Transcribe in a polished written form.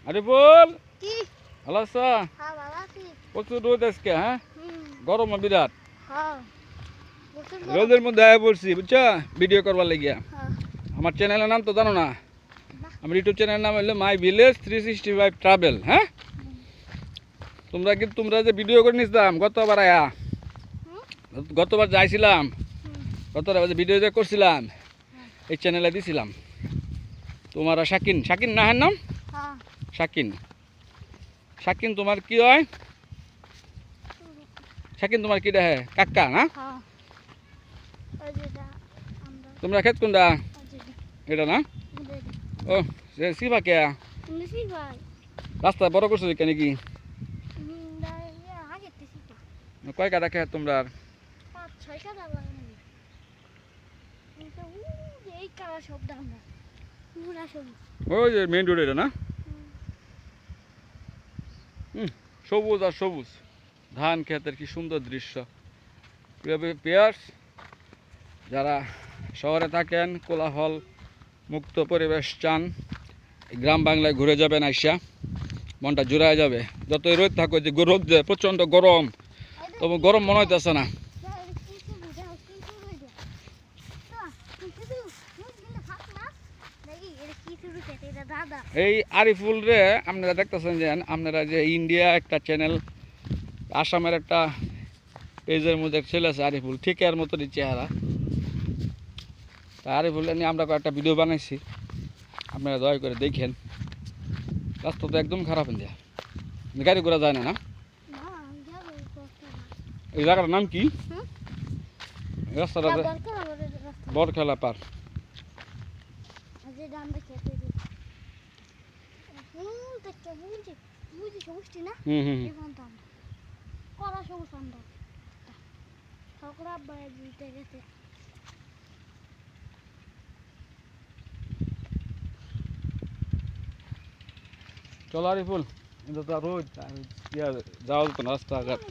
আরে বল কি ভালো আছো? হ্যাঁ ভালো আছি। প্রচুর রোদ আজকে, হ্যাঁ গরম বিরাট। হ্যাঁ বসে রোদের মধ্যে আয়া পড়ছি বুঝছো, ভিডিও করবার লাগিয়া। হ্যাঁ আমার চ্যানেলের নাম তো জানো না? না। আমার ইউটিউব চ্যানেলের নাম হলো মাই ভিলেজ 365 ট্রাভেল। হ্যাঁ, তোমরা যে ভিডিও করে নিছিলাম গতবার আয়া, গতবার যাইছিলাম, গতবার যে ভিডিও যে করছিলাম এই চ্যানেলে দিছিলাম। তোমার শাকিন, শাকিন না হ্যাঁ নাম? হ্যাঁ শাকিন, শাকিন তোমার কি হয়? শাকিন তোমার কি দেহে কাকা না? হ্যাঁ ওই যেটা আমরা তোমরা খেত কোনটা? ওই যেটা এটা না? ওদের ও সে সিবা কে ইংলিশই ভাই রাস্তা বড় করছো কেন কি? আগে তেছি তো কয় কাটা খেত তোমরা? 5-6 কাটা লাগানো কিন্তু এই কালা সব দাম না পুরা সব ওই যে মেইন রোড এটা না? সবুজ আর সবুজ ধান ক্ষেতের কি সুন্দর দৃশ্য। পেয়ার্স যারা শহরে থাকেন, কোলাহল মুক্ত পরিবেশ চান, গ্রাম বাংলায় ঘুরে যাবেন, আইসা মনটা জুড়ায় যাবে। যতই রোদ থাকো, যে রোদ যে প্রচণ্ড গরম, তবু গরম মনে হইতেছে না। এই আরিফুল রে আপনারা দেখতেছেন যে আপনারা যে ইন্ডিয়া একটা চ্যানেল, আসামের একটা পেজের মধ্যে ছেলে আছে আরিফুল, ঠিক এর মতনই চেহারা। তা আরিফুল নিয়ে আমরা কয়েকটা ভিডিও বানাইছি, আপনারা দয়া করে দেখেন। রাস্তা তো একদম খারাপ হয়ে যায়, গাড়ি ঘোড়া যায় না। না এই জায়গাটার নাম কি? রাস্তাটা বরখেলা পার। হুম হুম চলো আরিফুল, এটা তো রোদ, যাওয়া যেত না রাস্তাঘাট।